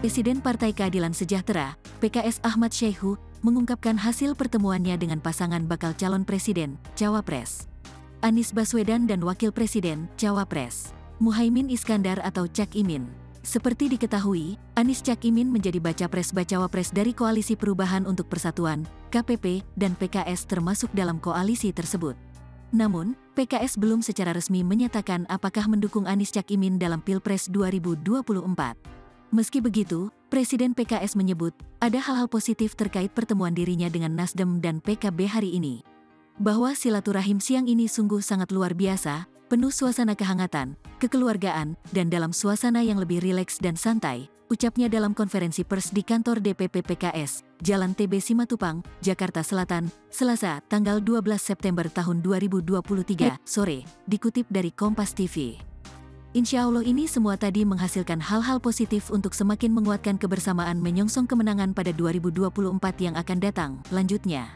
Presiden Partai Keadilan Sejahtera, PKS Ahmad Syaihu, mengungkapkan hasil pertemuannya dengan pasangan bakal calon presiden, Cawapres, Anies Baswedan dan Wakil Presiden, Cawapres, Muhaimin Iskandar atau Cak Imin. Seperti diketahui, Anies Cak Imin menjadi baca pres dari Koalisi Perubahan untuk Persatuan, KPP, dan PKS termasuk dalam koalisi tersebut. Namun, PKS belum secara resmi menyatakan apakah mendukung Anies Cak Imin dalam Pilpres 2024. Meski begitu, Presiden PKS menyebut ada hal-hal positif terkait pertemuan dirinya dengan Nasdem dan PKB hari ini. Bahwa silaturahim siang ini sungguh sangat luar biasa, penuh suasana kehangatan, kekeluargaan, dan dalam suasana yang lebih rileks dan santai, ucapnya dalam konferensi pers di kantor DPP PKS, Jalan TB Simatupang, Jakarta Selatan, Selasa, tanggal 12 September tahun 2023, sore, dikutip dari Kompas TV. Insya Allah ini semua tadi menghasilkan hal-hal positif untuk semakin menguatkan kebersamaan menyongsong kemenangan pada 2024 yang akan datang, lanjutnya.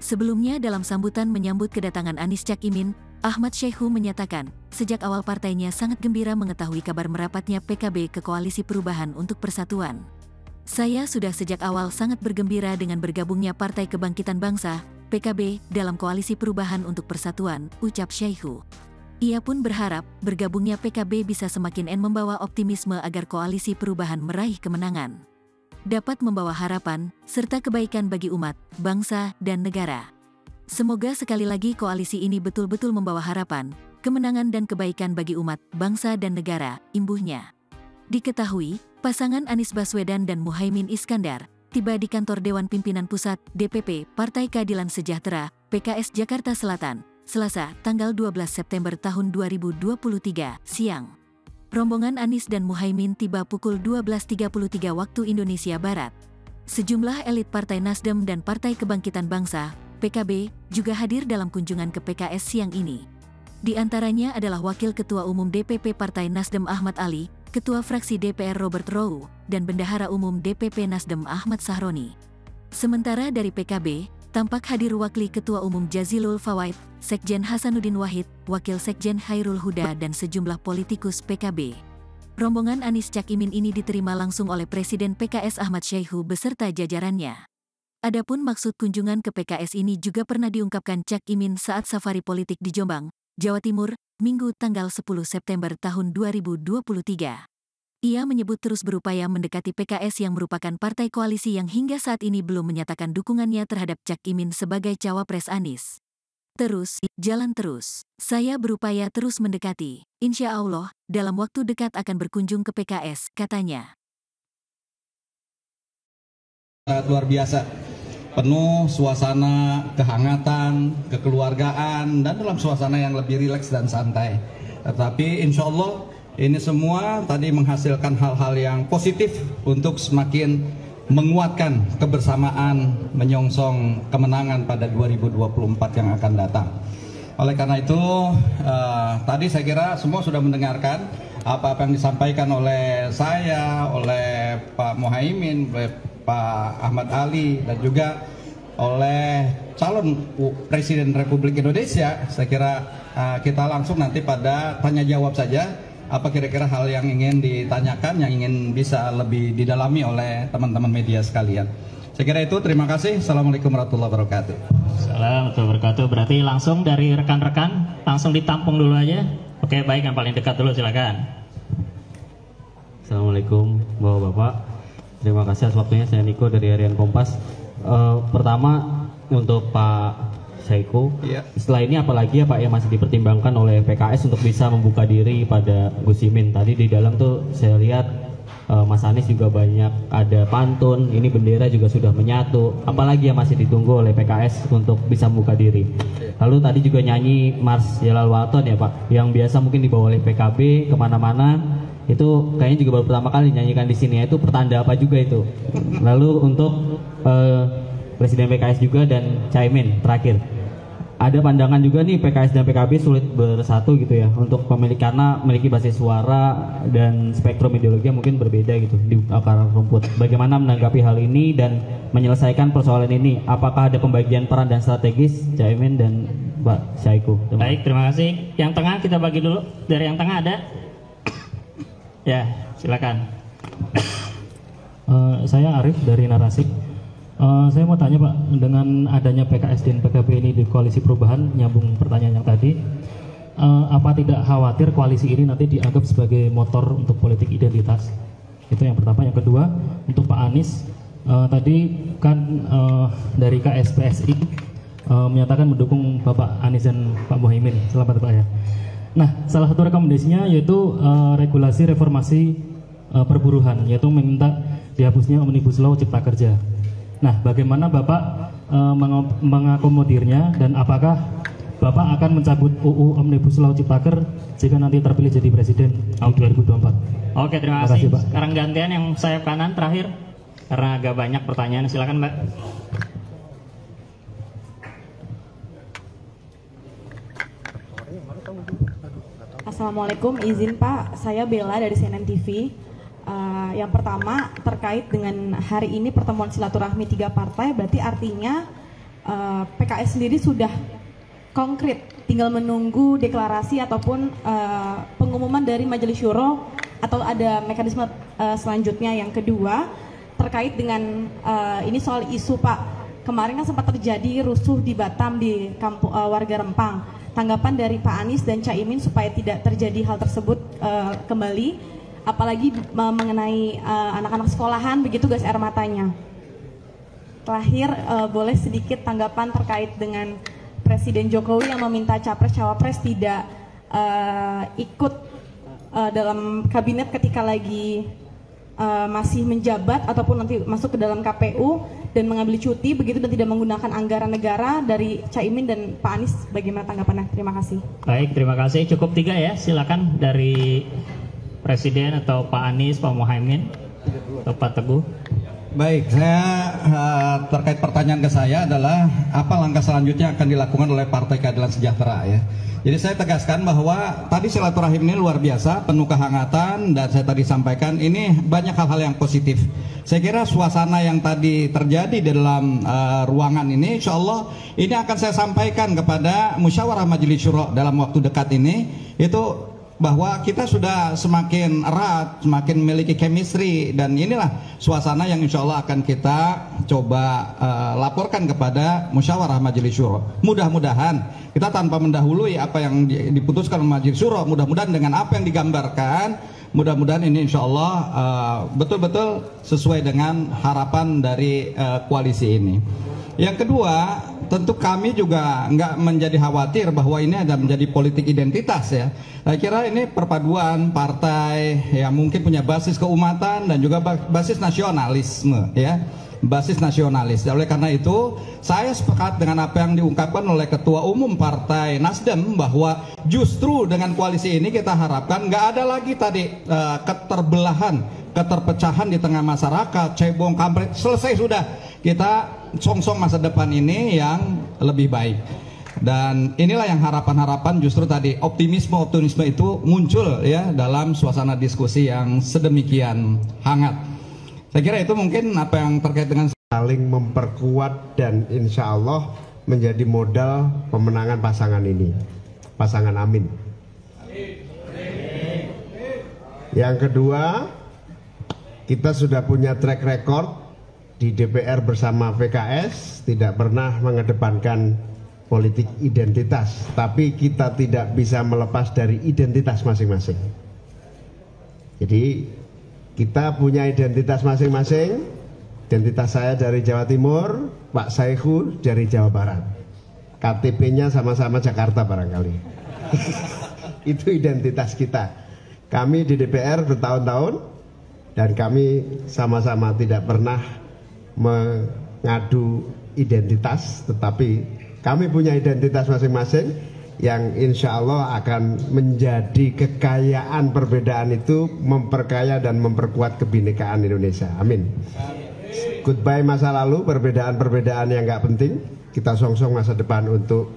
Sebelumnya dalam sambutan menyambut kedatangan Anies Cak Imin, Ahmad Syaihu menyatakan, sejak awal partainya sangat gembira mengetahui kabar merapatnya PKB ke Koalisi Perubahan untuk Persatuan. Saya sudah sejak awal sangat bergembira dengan bergabungnya Partai Kebangkitan Bangsa, PKB, dalam Koalisi Perubahan untuk Persatuan, ucap Syaihu. Ia pun berharap bergabungnya PKB bisa semakin membawa optimisme agar Koalisi Perubahan meraih kemenangan, dapat membawa harapan, serta kebaikan bagi umat, bangsa, dan negara. Semoga sekali lagi koalisi ini betul-betul membawa harapan, kemenangan dan kebaikan bagi umat, bangsa dan negara, imbuhnya. Diketahui, pasangan Anies Baswedan dan Muhaimin Iskandar tiba di kantor Dewan Pimpinan Pusat, DPP, Partai Keadilan Sejahtera, PKS Jakarta Selatan, Selasa, tanggal 12 September tahun 2023, siang. Rombongan Anies dan Muhaimin tiba pukul 12.33 waktu Indonesia Barat. Sejumlah elit Partai Nasdem dan Partai Kebangkitan Bangsa, PKB, juga hadir dalam kunjungan ke PKS siang ini. Di antaranya adalah Wakil Ketua Umum DPP Partai Nasdem Ahmad Ali, Ketua Fraksi DPR Robert Rowe, dan Bendahara Umum DPP Nasdem Ahmad Sahroni. Sementara dari PKB, tampak hadir Wakil Ketua Umum Jazilul Fawait, Sekjen Hasanuddin Wahid, Wakil Sekjen Hairul Huda dan sejumlah politikus PKB. Rombongan Anies Cak Imin ini diterima langsung oleh Presiden PKS Ahmad Syaihu beserta jajarannya. Adapun maksud kunjungan ke PKS ini juga pernah diungkapkan Cak Imin saat safari politik di Jombang, Jawa Timur, Minggu tanggal 10 September tahun 2023. Ia menyebut terus berupaya mendekati PKS yang merupakan partai koalisi yang hingga saat ini belum menyatakan dukungannya terhadap Cak Imin sebagai Cawapres Anies. Terus, jalan terus. Saya berupaya terus mendekati. Insya Allah, dalam waktu dekat akan berkunjung ke PKS, katanya. Sangat luar biasa. Penuh suasana kehangatan, kekeluargaan, dan dalam suasana yang lebih rileks dan santai. Tetapi insya Allah, ini semua tadi menghasilkan hal-hal yang positif untuk semakin menguatkan kebersamaan menyongsong kemenangan pada 2024 yang akan datang. Oleh karena itu, tadi saya kira semua sudah mendengarkan apa-apa yang disampaikan oleh saya, oleh Pak Muhaimin, oleh Pak Ahmad Ali, dan juga oleh calon Presiden Republik Indonesia. Saya kira kita langsung nanti pada tanya jawab saja. Apa kira-kira hal yang ingin ditanyakan, yang ingin bisa lebih didalami oleh teman-teman media sekalian. Saya kira itu, terima kasih. Assalamualaikum warahmatullahi wabarakatuh. Assalamualaikum warahmatullahi wabarakatuh. Berarti langsung dari rekan-rekan, langsung ditampung dulu aja. Oke, baik, yang paling dekat dulu, silakan. Assalamualaikum Bapak-Bapak. Terima kasih atas waktunya, saya Niko dari Harian Kompas. Pertama, untuk Pak Syaihu, setelah ini apalagi ya Pak yang masih dipertimbangkan oleh PKS untuk bisa membuka diri pada Gus Imin? Tadi di dalam tuh saya lihat Mas Anies juga banyak ada pantun, ini bendera juga sudah menyatu. Apalagi yang masih ditunggu oleh PKS untuk bisa membuka diri? Lalu tadi juga nyanyi Mars Jalal Waton ya Pak, yang biasa mungkin dibawa oleh PKB kemana-mana. Itu kayaknya juga baru pertama kali nyanyikan di sini, itu pertanda apa juga itu? Lalu untuk Presiden PKS juga dan Caimin terakhir, ada pandangan juga nih PKS dan PKB sulit bersatu gitu ya untuk karena memiliki basis suara dan spektrum ideologi yang mungkin berbeda gitu di akar rumput. Bagaimana menanggapi hal ini dan menyelesaikan persoalan ini? Apakah ada pembagian peran dan strategis Caimin dan Pak Syaihu? Baik, terima kasih. Yang tengah kita bagi dulu. Dari yang tengah ada? Ya, silakan. Saya Arif dari Narasik. Saya mau tanya Pak, dengan adanya PKS dan PKB ini di koalisi perubahan, nyambung pertanyaan yang tadi, apa tidak khawatir koalisi ini nanti dianggap sebagai motor untuk politik identitas? Itu yang pertama. Yang kedua, untuk Pak Anies, tadi kan dari KSPSI menyatakan mendukung Bapak Anies dan Pak Muhaimin. Selamat Pak ya. Nah, salah satu rekomendasinya yaitu regulasi reformasi perburuhan, yaitu meminta dihapusnya Omnibus Law Cipta Kerja. Nah, bagaimana Bapak mengakomodirnya, dan apakah Bapak akan mencabut UU Omnibus Law Cipta Kerja jika nanti terpilih jadi presiden tahun 2024? Oke, terima kasih. Sekarang gantian yang sayap kanan terakhir, karena agak banyak pertanyaan. Silakan Mbak. Assalamualaikum, izin Pak, saya Bella dari CNN TV. Yang pertama terkait dengan hari ini pertemuan silaturahmi 3 partai, berarti artinya PKS sendiri sudah konkret, tinggal menunggu deklarasi ataupun pengumuman dari Majelis Syuro atau ada mekanisme selanjutnya. Yang kedua terkait dengan ini soal isu Pak, kemarin kan sempat terjadi rusuh di Batam di kampung warga Rempang. Tanggapan dari Pak Anies dan Caimin supaya tidak terjadi hal tersebut kembali, apalagi mengenai anak-anak sekolahan begitu gas air matanya. Terakhir, boleh sedikit tanggapan terkait dengan Presiden Jokowi yang meminta capres-cawapres tidak ikut dalam kabinet ketika lagi masih menjabat ataupun nanti masuk ke dalam KPU dan mengambil cuti begitu, dan tidak menggunakan anggaran negara dari Caimin dan Pak Anies. Bagaimana tanggapannya? Terima kasih. Baik, terima kasih. Cukup 3 ya. Silakan dari Presiden atau Pak Anies, Pak Muhaimin, atau Pak Teguh. Baik, saya terkait pertanyaan ke saya adalah apa langkah selanjutnya akan dilakukan oleh Partai Keadilan Sejahtera ya. Jadi saya tegaskan bahwa tadi silaturahim ini luar biasa, penuh kehangatan, dan saya tadi sampaikan ini banyak hal-hal yang positif. Saya kira suasana yang tadi terjadi di dalam ruangan ini, insya Allah ini akan saya sampaikan kepada Musyawarah Majelis Syuro dalam waktu dekat ini, itu bahwa kita sudah semakin erat, semakin memiliki chemistry, dan inilah suasana yang insya Allah akan kita coba laporkan kepada Musyawarah Majelis Syuro. Mudah-mudahan kita tanpa mendahului apa yang diputuskan Majelis Syuro, mudah-mudahan dengan apa yang digambarkan, mudah-mudahan ini insya Allah betul-betul sesuai dengan harapan dari koalisi ini. Yang kedua, tentu kami juga nggak menjadi khawatir bahwa ini ada menjadi politik identitas ya. Saya kira ini perpaduan partai yang mungkin punya basis keumatan dan juga basis nasionalisme ya, basis nasionalis. Oleh karena itu, saya sepakat dengan apa yang diungkapkan oleh Ketua Umum Partai Nasdem bahwa justru dengan koalisi ini kita harapkan nggak ada lagi tadi keterbelahan, keterpecahan di tengah masyarakat, cebong kampret, selesai sudah. Kita song-song masa depan ini yang lebih baik. Dan inilah yang harapan-harapan justru tadi optimisme itu muncul ya dalam suasana diskusi yang sedemikian hangat. Saya kira itu mungkin apa yang terkait dengan saling memperkuat dan insya Allah menjadi modal pemenangan pasangan ini, pasangan Amin. Yang kedua, kita sudah punya track record di DPR bersama PKS, tidak pernah mengedepankan politik identitas, tapi kita tidak bisa melepas dari identitas masing-masing. Jadi kita punya identitas masing-masing. Identitas saya dari Jawa Timur, Pak Saihu dari Jawa Barat. KTP-nya sama-sama Jakarta barangkali. Itu identitas kita. Kami di DPR bertahun-tahun dan kami sama-sama tidak pernah mengadu identitas, tetapi kami punya identitas masing-masing yang insya Allah akan menjadi kekayaan. Perbedaan itu memperkaya dan memperkuat kebinekaan Indonesia. Amin. Goodbye masa lalu, perbedaan-perbedaan yang nggak penting. Kita song-song masa depan untuk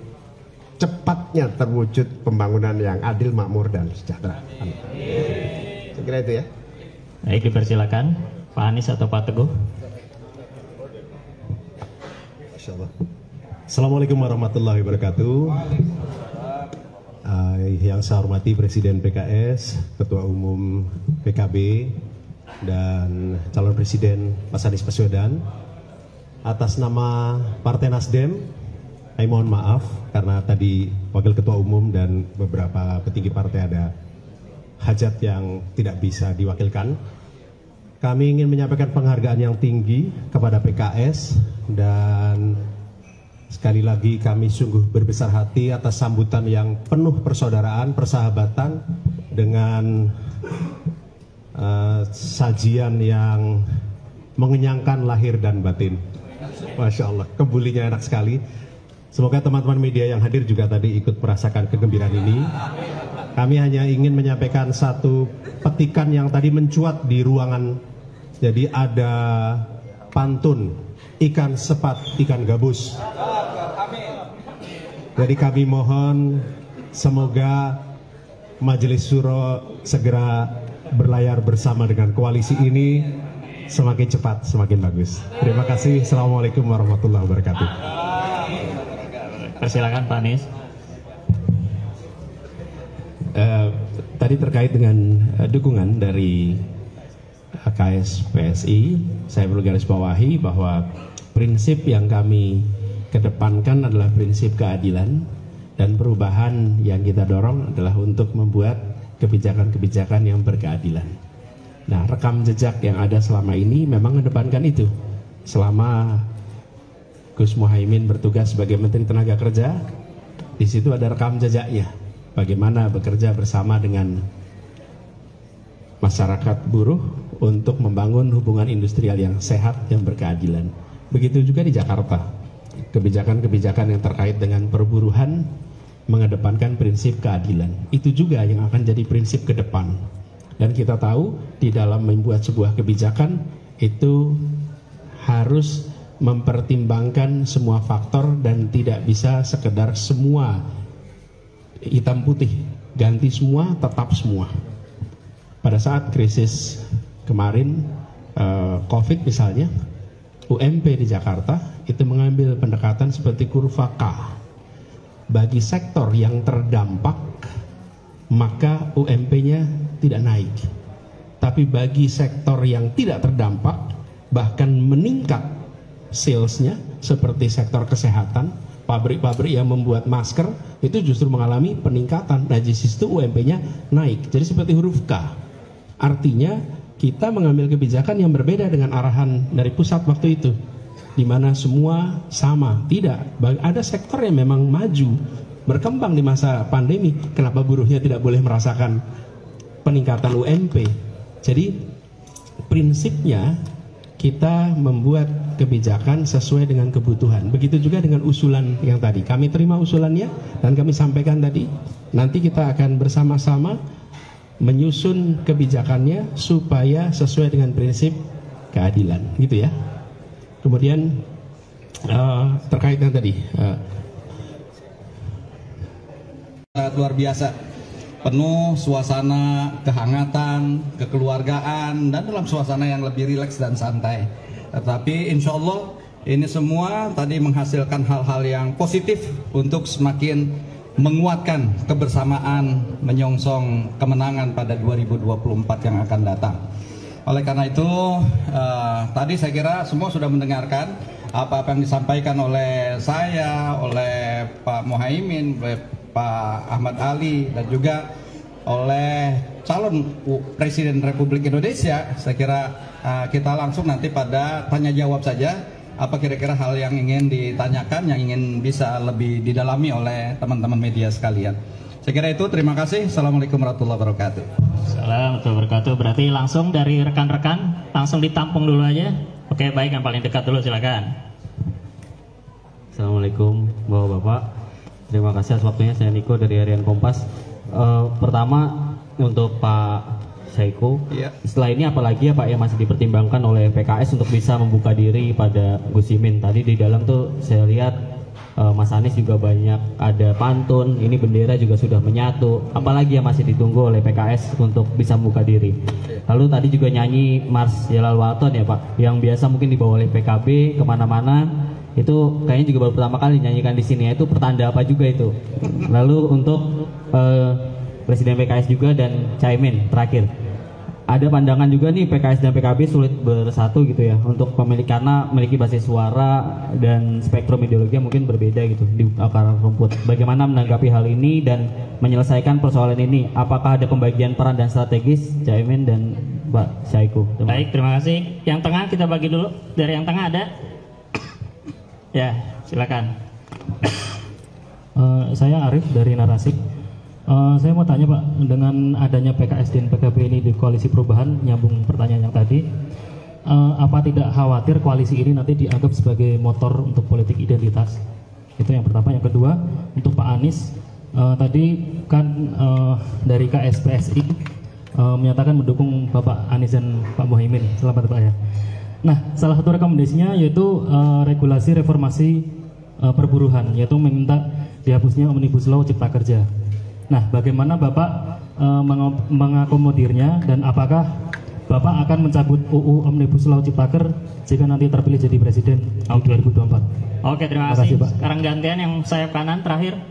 cepatnya terwujud pembangunan yang adil, makmur, dan sejahtera. Amin. Saya kira itu ya. Baik, dipersilakan Pak Anies atau Pak Teguh. Assalamualaikum warahmatullahi wabarakatuh. Yang saya hormati Presiden PKS, Ketua Umum PKB, dan calon presiden Mas Anies Baswedan. Atas nama Partai Nasdem, saya mohon maaf karena tadi Wakil Ketua Umum dan beberapa petinggi partai ada hajat yang tidak bisa diwakilkan. Kami ingin menyampaikan penghargaan yang tinggi kepada PKS dan sekali lagi kami sungguh berbesar hati atas sambutan yang penuh persaudaraan, persahabatan dengan sajian yang mengenyangkan lahir dan batin. Masya Allah, kebulinya enak sekali. Semoga teman-teman media yang hadir juga tadi ikut merasakan kegembiraan ini. Kami hanya ingin menyampaikan satu petikan yang tadi mencuat di ruangan. Jadi ada pantun, ikan sepat, ikan gabus. Jadi kami mohon semoga Majelis Syuro segera berlayar bersama dengan koalisi ini, semakin cepat semakin bagus. Terima kasih. Assalamualaikum warahmatullahi wabarakatuh. Persilakan Pak Anies. Tadi terkait dengan dukungan dari KS PSI, saya perlu garis bawahi bahwa prinsip yang kami kedepankan adalah prinsip keadilan, dan perubahan yang kita dorong adalah untuk membuat kebijakan-kebijakan yang berkeadilan. Nah, rekam jejak yang ada selama ini memang mengedepankan itu. Selama Gus Muhaimin bertugas sebagai Menteri Tenaga Kerja, di situ ada rekam jejaknya. Bagaimana bekerja bersama dengan masyarakat buruh untuk membangun hubungan industrial yang sehat, yang berkeadilan. Begitu juga di Jakarta. Kebijakan-kebijakan yang terkait dengan perburuhan mengedepankan prinsip keadilan. Itu juga yang akan jadi prinsip ke depan. Dan kita tahu di dalam membuat sebuah kebijakan itu harus mempertimbangkan semua faktor dan tidak bisa sekedar semua hitam putih, ganti semua, tetap semua. Pada saat krisis kemarin COVID misalnya, UMP di Jakarta itu mengambil pendekatan seperti kurva K. Bagi sektor yang terdampak, maka UMP-nya tidak naik. Tapi bagi sektor yang tidak terdampak, bahkan meningkat salesnya, seperti sektor kesehatan, pabrik-pabrik yang membuat masker, itu justru mengalami peningkatan. Nah, di situ UMP-nya naik. Jadi seperti huruf K. Artinya, kita mengambil kebijakan yang berbeda dengan arahan dari pusat waktu itu, di mana semua sama. Tidak, ada sektor yang memang maju, berkembang di masa pandemi. Kenapa buruhnya tidak boleh merasakan peningkatan UMP? Jadi prinsipnya kita membuat kebijakan sesuai dengan kebutuhan. Begitu juga dengan usulan yang tadi. Kami terima usulannya dan kami sampaikan tadi. Nanti kita akan bersama-sama menyusun kebijakannya supaya sesuai dengan prinsip keadilan, gitu ya. Kemudian terkait dengan tadi luar biasa, penuh suasana kehangatan, kekeluargaan, dan dalam suasana yang lebih rileks dan santai. Tetapi insya Allah ini semua tadi menghasilkan hal-hal yang positif untuk semakin menguatkan kebersamaan menyongsong kemenangan pada 2024 yang akan datang. Oleh karena itu tadi saya kira semua sudah mendengarkan apa-apa yang disampaikan oleh saya, oleh Pak Muhaimin, oleh Pak Ahmad Ali, dan juga oleh calon Presiden Republik Indonesia. Saya kira kita langsung nanti pada tanya jawab saja. Apa kira-kira hal yang ingin ditanyakan, yang ingin bisa lebih didalami oleh teman-teman media sekalian. Saya kira itu, terima kasih. Assalamualaikum warahmatullahi wabarakatuh. Assalamualaikum warahmatullahi wabarakatuh. Berarti langsung dari rekan-rekan, langsung ditampung dulu aja. Oke, baik, yang paling dekat dulu silakan. Assalamualaikum Bapak-Bapak. Terima kasih atas waktunya. Saya Niko dari Harian Kompas. Pertama untuk Pak Saiku, setelah ini apalagi ya Pak yang masih dipertimbangkan oleh PKS untuk bisa membuka diri pada Gus Imin. Tadi di dalam tuh saya lihat Mas Anies juga banyak ada pantun, ini bendera juga sudah menyatu. Apalagi yang masih ditunggu oleh PKS untuk bisa membuka diri. Lalu tadi juga nyanyi Mars Jalal Waton ya Pak, yang biasa mungkin dibawa oleh PKB kemana-mana. Itu kayaknya juga baru pertama kali nyanyikan di sini. Itu pertanda apa juga itu? Lalu untuk Presiden PKS juga dan Caimin terakhir. ada pandangan juga nih PKS dan PKB sulit bersatu gitu ya untuk karena memiliki basis suara dan spektrum ideologi yang mungkin berbeda gitu di akar rumput. Bagaimana menanggapi hal ini dan menyelesaikan persoalan ini? Apakah ada pembagian peran dan strategis Caimin dan Pak Saiku? Baik, terima kasih. Yang tengah kita bagi dulu. Dari yang tengah ada? Ya, silakan. Saya Arif dari Narasik. Saya mau tanya Pak, dengan adanya PKS dan PKB ini di koalisi perubahan, nyambung pertanyaan yang tadi, apa tidak khawatir koalisi ini nanti dianggap sebagai motor untuk politik identitas? Itu yang pertama. Yang kedua, untuk Pak Anies, tadi kan dari KSPSI menyatakan mendukung Bapak Anies dan Pak Muhaimin. Selamat Pak ya. Nah, salah satu rekomendasinya yaitu regulasi reformasi perburuhan, yaitu meminta dihapusnya Omnibus Law Cipta Kerja. Nah, bagaimana Bapak mengakomodirnya dan apakah Bapak akan mencabut UU Omnibus Law Ciptaker jika nanti terpilih jadi presiden di 2024? Oke, terima kasih. Pak. Sekarang gantian yang sayap kanan terakhir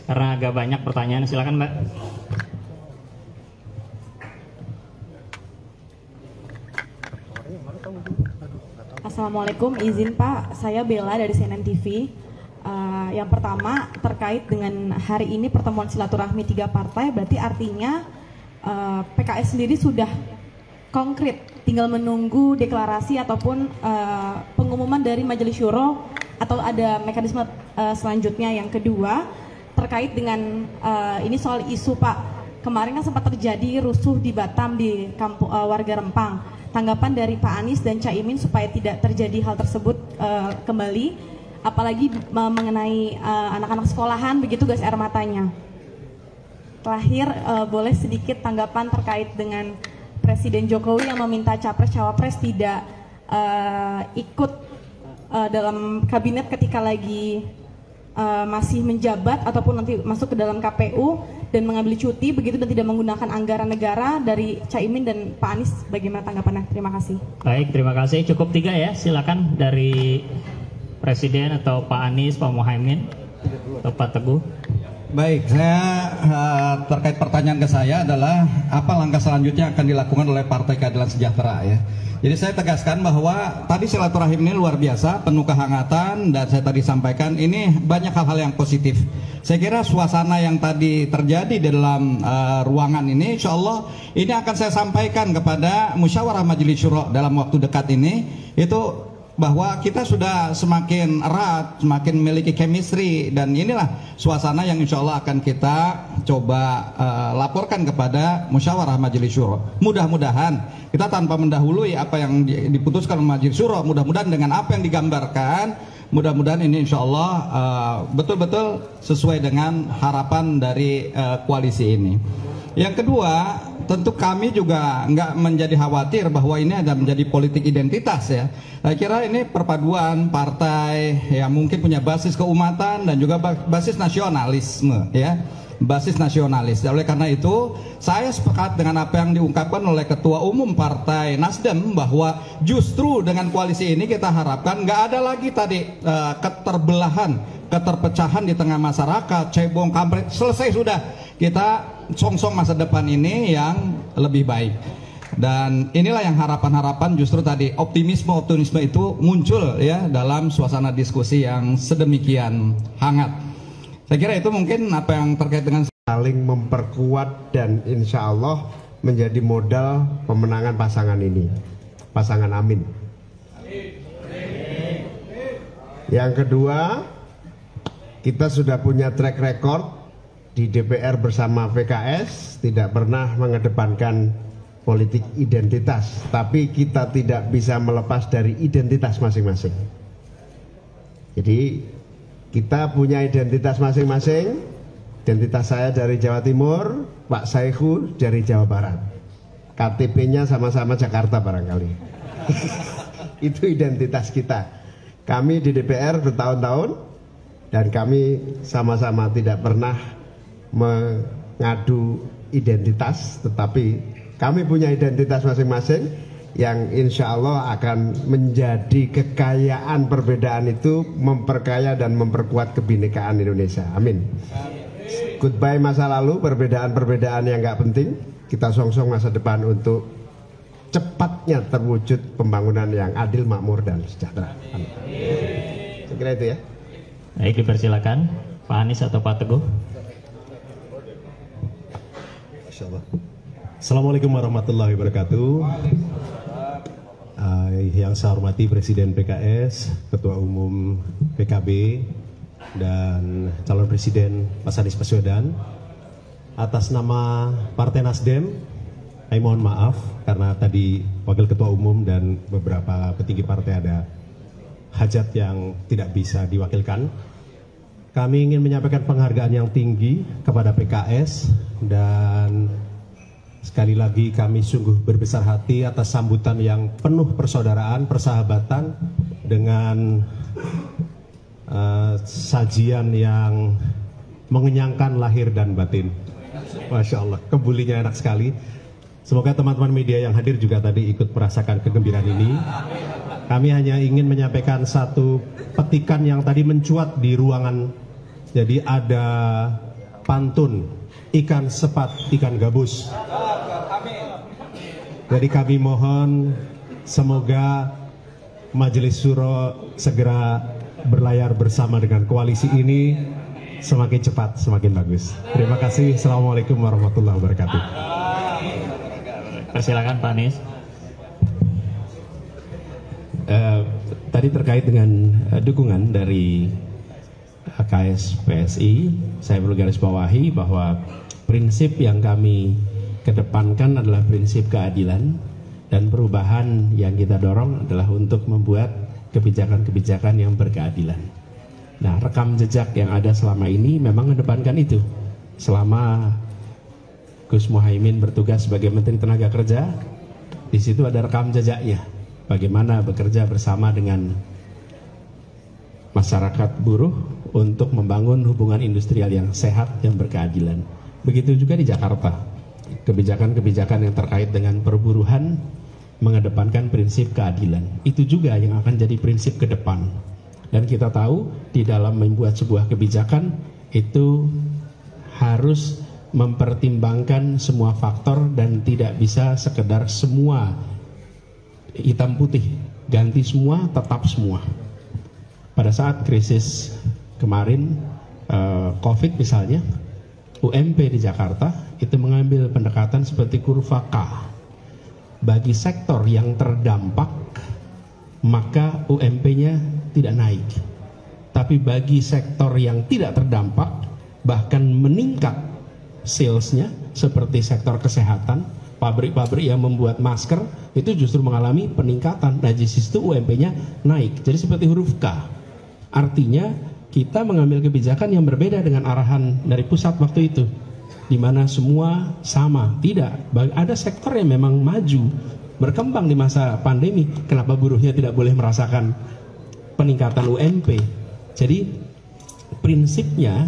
karena agak banyak pertanyaan. Silakan, Mbak. Assalamualaikum, izin Pak, saya Bella dari CNN TV. Yang pertama terkait dengan hari ini pertemuan silaturahmi 3 partai, berarti artinya PKS sendiri sudah konkret, tinggal menunggu deklarasi ataupun pengumuman dari Majelis Syuro atau ada mekanisme selanjutnya. Yang kedua terkait dengan ini soal isu Pak, kemarin kan sempat terjadi rusuh di Batam di kampung warga Rempang. Tanggapan dari Pak Anies dan Caimin supaya tidak terjadi hal tersebut kembali, apalagi mengenai anak-anak sekolahan begitu gas air matanya. Terakhir, boleh sedikit tanggapan terkait dengan Presiden Jokowi yang meminta capres-cawapres tidak ikut dalam kabinet ketika lagi masih menjabat ataupun nanti masuk ke dalam KPU dan mengambil cuti begitu dan tidak menggunakan anggaran negara. Dari Caimin dan Pak Anies, bagaimana tanggapannya? Terima kasih. Baik, terima kasih. Cukup 3 ya, silakan dari Presiden atau Pak Anies, Pak Muhaimin, atau Pak Teguh. Baik, saya terkait pertanyaan ke saya adalah apa langkah selanjutnya akan dilakukan oleh Partai Keadilan Sejahtera ya. Jadi saya tegaskan bahwa tadi silaturahim ini luar biasa, penuh kehangatan, dan saya tadi sampaikan ini banyak hal-hal yang positif. Saya kira suasana yang tadi terjadi di dalam ruangan ini, insya Allah ini akan saya sampaikan kepada Musyawarah Majelis Syuro dalam waktu dekat ini, itu bahwa kita sudah semakin erat, semakin memiliki chemistry, dan inilah suasana yang insya Allah akan kita coba laporkan kepada Musyawarah Majelis Syuro. Mudah-mudahan kita tanpa mendahului apa yang diputuskan oleh Majelis Syuro, mudah-mudahan dengan apa yang digambarkan, mudah-mudahan ini insya Allah betul-betul sesuai dengan harapan dari koalisi ini. Yang kedua, tentu kami juga nggak menjadi khawatir bahwa ini ada menjadi politik identitas ya. Saya kira ini perpaduan partai yang mungkin punya basis keumatan dan juga basis nasionalisme ya, basis nasionalis. Oleh karena itu, saya sepakat dengan apa yang diungkapkan oleh Ketua Umum Partai Nasdem bahwa justru dengan koalisi ini kita harapkan nggak ada lagi tadi keterbelahan, keterpecahan di tengah masyarakat, cebong, kampret, selesai sudah. Kita song-song masa depan ini yang lebih baik. Dan inilah yang harapan-harapan justru tadi optimisme itu muncul ya dalam suasana diskusi yang sedemikian hangat. Saya kira itu mungkin apa yang terkait dengan saling memperkuat dan insya Allah menjadi modal pemenangan pasangan ini, pasangan Amin. Yang kedua, kita sudah punya track record di DPR bersama PKS, tidak pernah mengedepankan politik identitas, tapi kita tidak bisa melepas dari identitas masing-masing. Jadi kita punya identitas masing-masing. Identitas saya dari Jawa Timur, Pak Saihu dari Jawa Barat. KTP-nya sama-sama Jakarta barangkali. Itu identitas kita. Kami di DPR bertahun-tahun dan kami sama-sama tidak pernah mengadu identitas, tetapi kami punya identitas masing-masing yang insya Allah akan menjadi kekayaan. Perbedaan itu memperkaya dan memperkuat kebinekaan Indonesia. Amin. Goodbye masa lalu, perbedaan-perbedaan yang nggak penting. Kita song-song masa depan untuk secepatnya terwujud pembangunan yang adil, makmur, dan sejahtera. Saya kira itu ya. Baik, dipersilakan Pak Anies atau Pak Teguh. Assalamualaikum warahmatullahi wabarakatuh. Yang saya hormati Presiden PKS, Ketua Umum PKB, dan calon Presiden Mas Anies Baswedan. Atas nama Partai Nasdem, saya mohon maaf karena tadi Wakil Ketua Umum dan beberapa petinggi partai ada hajat yang tidak bisa diwakilkan. Kami ingin menyampaikan penghargaan yang tinggi kepada PKS, dan sekali lagi kami sungguh berbesar hati atas sambutan yang penuh persaudaraan, persahabatan, dengan sajian yang mengenyangkan lahir dan batin. Masya Allah, kebulinya enak sekali. Semoga teman-teman media yang hadir juga tadi ikut merasakan kegembiraan ini. Kami hanya ingin menyampaikan satu petikan yang tadi mencuat di ruangan. Jadi ada pantun, ikan sepat, ikan gabus. Jadi kami mohon semoga Majelis Syuro segera berlayar bersama dengan koalisi ini, semakin cepat semakin bagus. Terima kasih. Assalamualaikum warahmatullahi wabarakatuh. Persilakan Pak Anies. Tadi terkait dengan dukungan dari KSPSI, saya perlu garis bawahi bahwa prinsip yang kami kedepankan adalah prinsip keadilan, dan perubahan yang kita dorong adalah untuk membuat kebijakan-kebijakan yang berkeadilan. Nah, rekam jejak yang ada selama ini memang mengedepankan itu. Selama Gus Muhaimin bertugas sebagai Menteri Tenaga Kerja, di situ ada rekam jejaknya. Bagaimana bekerja bersama dengan masyarakat buruh untuk membangun hubungan industrial yang sehat, yang berkeadilan. Begitu juga di Jakarta. Kebijakan-kebijakan yang terkait dengan perburuhan mengedepankan prinsip keadilan. Itu juga yang akan jadi prinsip ke depan. Dan kita tahu di dalam membuat sebuah kebijakan itu harus mempertimbangkan semua faktor dan tidak bisa sekedar semua hitam putih, ganti semua, tetap semua. Pada saat krisis kemarin, COVID misalnya, UMP di Jakarta itu mengambil pendekatan seperti kurva K. Bagi sektor yang terdampak, maka UMP-nya tidak naik. Tapi bagi sektor yang tidak terdampak, bahkan meningkat salesnya, seperti sektor kesehatan, pabrik-pabrik yang membuat masker, itu justru mengalami peningkatan. Nah, di situ UMP-nya naik. Jadi seperti huruf K. Artinya kita mengambil kebijakan yang berbeda dengan arahan dari pusat waktu itu, di mana semua sama. Tidak, ada sektor yang memang maju, berkembang di masa pandemi. Kenapa buruhnya tidak boleh merasakan peningkatan UMP? Jadi prinsipnya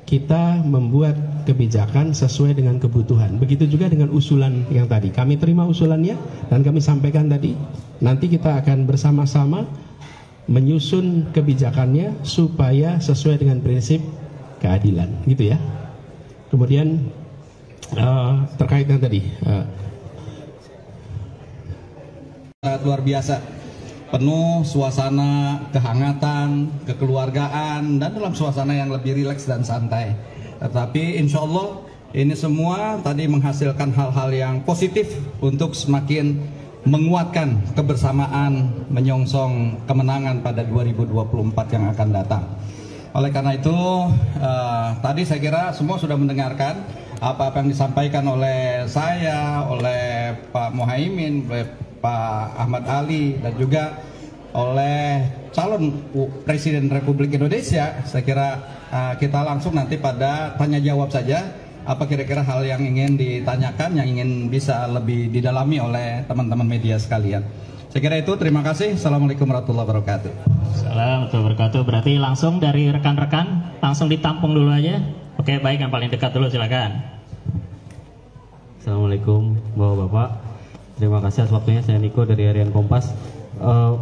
kita membuat kebijakan sesuai dengan kebutuhan. Begitu juga dengan usulan yang tadi. Kami terima usulannya dan kami sampaikan tadi. Nanti kita akan bersama-sama menyusun kebijakannya supaya sesuai dengan prinsip keadilan, gitu ya. Kemudian terkait yang tadi, sangat luar biasa, penuh suasana kehangatan, kekeluargaan, dan dalam suasana yang lebih rileks dan santai. Tetapi insya Allah ini semua tadi menghasilkan hal-hal yang positif untuk semakin menguatkan kebersamaan menyongsong kemenangan pada 2024 yang akan datang. Oleh karena itu tadi saya kira semua sudah mendengarkan apa-apa yang disampaikan oleh saya, oleh Pak Muhaimin, oleh Pak Ahmad Ali, dan juga oleh calon Presiden Republik Indonesia. Saya kira kita langsung nanti pada tanya jawab saja. Apa kira-kira hal yang ingin ditanyakan, yang ingin bisa lebih didalami oleh teman-teman media sekalian. Saya kira itu, terima kasih. Assalamualaikum warahmatullahi wabarakatuh. Assalamualaikum warahmatullahi wabarakatuh. Berarti langsung dari rekan-rekan, langsung ditampung dulu aja. Oke, baik, yang paling dekat dulu, silakan. Assalamualaikum Bapak-Bapak. Terima kasih atas waktunya. Saya Niko dari Harian Kompas.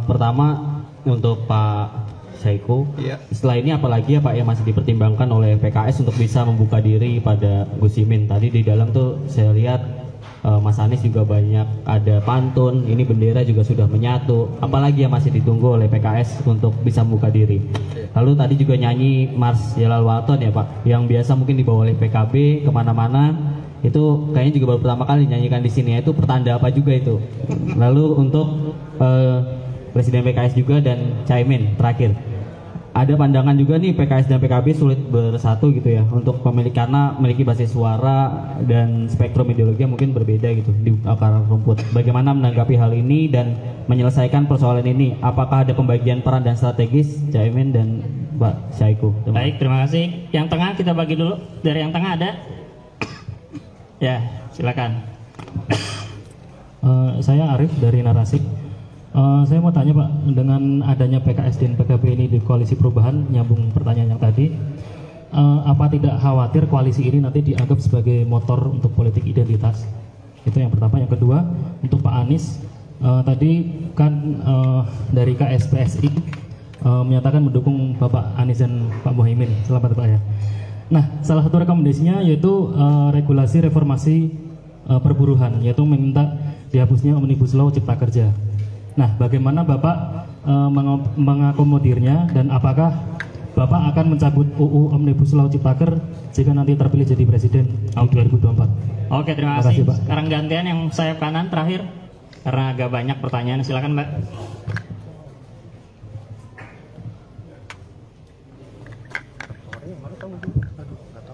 Pertama untuk Pak Saiku, setelah ini apalagi ya Pak yang masih dipertimbangkan oleh PKS untuk bisa membuka diri pada Gus Imin. Tadi di dalam tuh saya lihat Mas Anies juga banyak ada pantun, ini bendera juga sudah menyatu. Apalagi yang masih ditunggu oleh PKS untuk bisa membuka diri. Lalu tadi juga nyanyi Mars Jalal Waton ya Pak, yang biasa mungkin dibawa oleh PKB kemana-mana. Itu kayaknya juga baru pertama kali nyanyikan di sini. Itu pertanda apa juga itu? Lalu untuk Presiden PKS juga dan Caimin terakhir. Ada pandangan juga nih PKS dan PKB sulit bersatu gitu ya untuk karena memiliki basis suara dan spektrum ideologi yang mungkin berbeda gitu di akar rumput. Bagaimana menanggapi hal ini dan menyelesaikan persoalan ini? Apakah ada pembagian peran dan strategis Caimin dan Pak Saiku? Baik, terima kasih. Yang tengah kita bagi dulu. Dari yang tengah ada? Ya, silakan. Saya Arif dari Narasik. Saya mau tanya Pak, dengan adanya PKS dan PKB ini di koalisi perubahan, nyambung pertanyaan yang tadi, apa tidak khawatir koalisi ini nanti dianggap sebagai motor untuk politik identitas? Itu yang pertama. Yang kedua, untuk Pak Anies, tadi kan dari KSPSI menyatakan mendukung Bapak Anies dan Pak Muhaimin. Selamat Pak ya. Nah, salah satu rekomendasinya yaitu regulasi reformasi perburuhan, yaitu meminta dihapusnya Omnibus Law Cipta Kerja. Nah, bagaimana Bapak mengakomodirnya dan apakah Bapak akan mencabut UU Omnibus Law Ciptaker jika nanti terpilih jadi presiden tahun 2024? Oke, terima kasih. Pak. Sekarang gantian yang sayap kanan terakhir karena agak banyak pertanyaan. Silakan Mbak.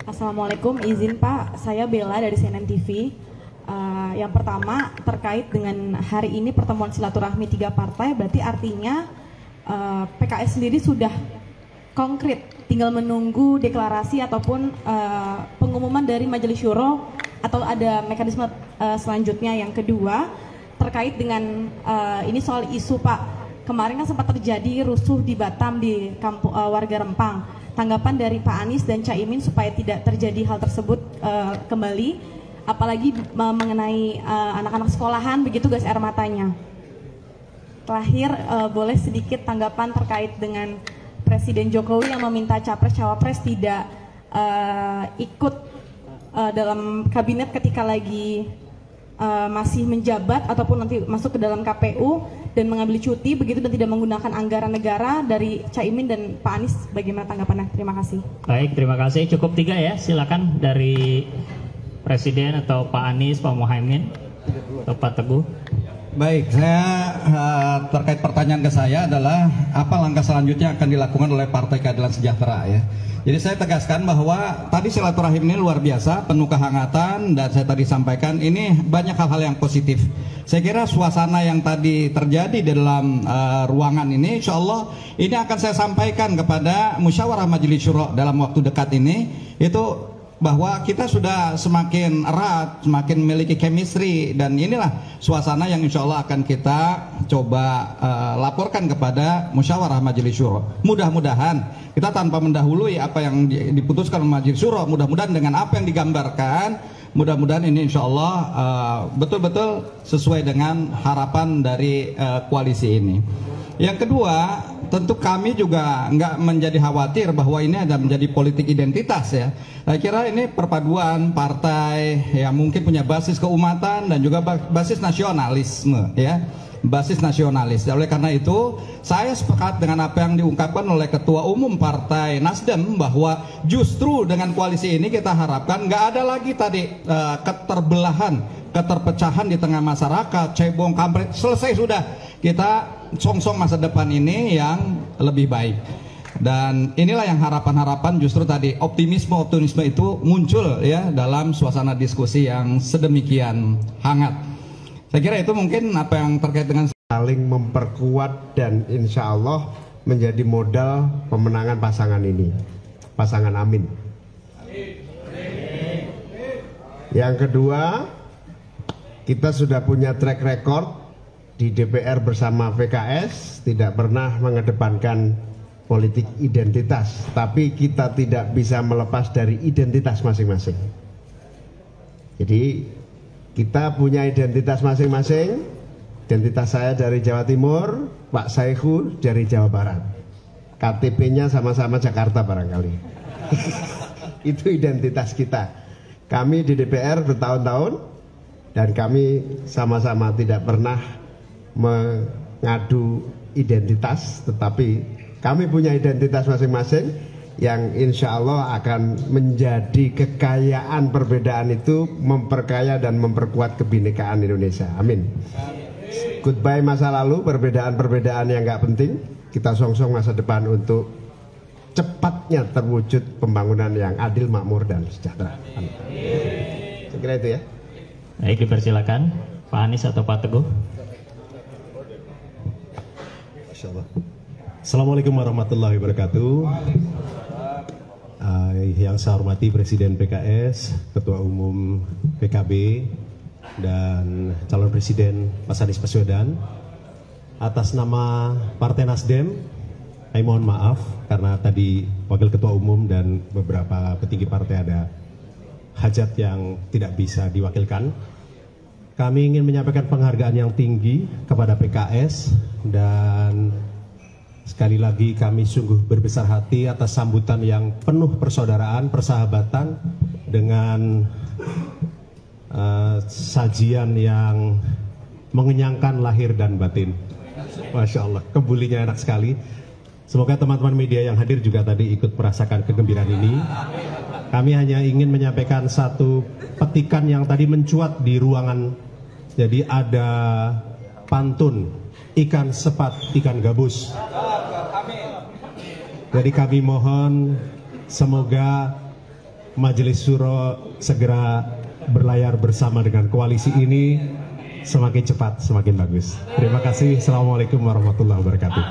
Assalamualaikum, izin Pak, saya Bella dari CNN TV. Yang pertama terkait dengan hari ini pertemuan silaturahmi 3 partai, berarti artinya PKS sendiri sudah konkret, tinggal menunggu deklarasi ataupun pengumuman dari Majelis Syuro atau ada mekanisme selanjutnya. Yang kedua terkait dengan ini soal isu Pak, kemarin kan sempat terjadi rusuh di Batam di kampung warga Rempang. Tanggapan dari Pak Anies dan Caimin supaya tidak terjadi hal tersebut kembali, apalagi mengenai anak-anak sekolahan begitu gas air matanya. Terakhir, boleh sedikit tanggapan terkait dengan Presiden Jokowi yang meminta capres-cawapres tidak ikut dalam kabinet ketika lagi masih menjabat ataupun nanti masuk ke dalam KPU dan mengambil cuti begitu dan tidak menggunakan anggaran negara. Dari Caimin dan Pak Anies, bagaimana tanggapannya? Terima kasih. Baik, terima kasih. Cukup 3 ya. Silakan dari Presiden atau Pak Anies, Pak Muhaimin, atau Pak Teguh. Baik, saya terkait pertanyaan ke saya adalah apa langkah selanjutnya akan dilakukan oleh Partai Keadilan Sejahtera ya. Jadi saya tegaskan bahwa tadi silaturahim ini luar biasa, penuh kehangatan, dan saya tadi sampaikan ini banyak hal-hal yang positif. Saya kira suasana yang tadi terjadi di dalam ruangan ini, insya Allah ini akan saya sampaikan kepada Musyawarah Majelis Syuro dalam waktu dekat ini, itu bahwa kita sudah semakin erat, semakin memiliki chemistry, dan inilah suasana yang insya Allah akan kita coba laporkan kepada Musyawarah Majelis Syuro. Mudah-mudahan kita tanpa mendahului apa yang diputuskan oleh Majelis Syuro, mudah-mudahan dengan apa yang digambarkan, mudah-mudahan ini insya Allah betul-betul sesuai dengan harapan dari koalisi ini. Yang kedua, tentu kami juga nggak menjadi khawatir bahwa ini ada menjadi politik identitas ya. Saya kira ini perpaduan partai yang mungkin punya basis keumatan dan juga basis nasionalisme ya. Basis nasionalis. Oleh karena itu, saya sepakat dengan apa yang diungkapkan oleh Ketua Umum Partai Nasdem bahwa justru dengan koalisi ini kita harapkan nggak ada lagi tadi keterbelahan, keterpecahan di tengah masyarakat, cebong, kampret, selesai sudah. Kita song-song masa depan ini yang lebih baik. Dan inilah yang harapan-harapan justru tadi optimisme itu muncul ya dalam suasana diskusi yang sedemikian hangat. Saya kira itu mungkin apa yang terkait dengan saling memperkuat dan insya Allah menjadi modal pemenangan pasangan ini, pasangan Amin. Yang kedua, kita sudah punya track record di DPR bersama PKS, tidak pernah mengedepankan politik identitas, tapi kita tidak bisa melepas dari identitas masing-masing. Jadi kita punya identitas masing-masing. Identitas saya dari Jawa Timur, Pak Saihu dari Jawa Barat. KTP-nya sama-sama Jakarta barangkali. Itu identitas kita. Kami di DPR bertahun-tahun Dan kami sama-sama tidak pernah mengadu identitas, tetapi kami punya identitas masing-masing yang insya Allah akan menjadi kekayaan. Perbedaan itu memperkaya dan memperkuat kebinekaan Indonesia. Amin. Goodbye masa lalu, perbedaan-perbedaan yang nggak penting. Kita songsong masa depan untuk cepatnya terwujud pembangunan yang adil, makmur, dan sejahtera. Amin. Saya kira itu ya. Baik, dipersilakan Pak Anies atau Pak Teguh. Assalamualaikum warahmatullahi wabarakatuh. Yang saya hormati Presiden PKS, Ketua Umum PKB, dan calon Presiden Mas Anies Baswedan. Atas nama Partai Nasdem, saya mohon maaf karena tadi Wakil Ketua Umum dan beberapa petinggi partai ada hajat yang tidak bisa diwakilkan. Kami ingin menyampaikan penghargaan yang tinggi kepada PKS, dan sekali lagi kami sungguh berbesar hati atas sambutan yang penuh persaudaraan, persahabatan, dengan sajian yang mengenyangkan lahir dan batin. Masya Allah, kebulinya enak sekali. Semoga teman-teman media yang hadir juga tadi ikut merasakan kegembiraan ini. Kami hanya ingin menyampaikan satu petikan yang tadi mencuat di ruangan. Jadi ada pantun, ikan sepat, ikan gabus. Jadi kami mohon semoga Majelis Syuro segera berlayar bersama dengan koalisi ini, semakin cepat semakin bagus. Terima kasih. Assalamualaikum warahmatullahi wabarakatuh.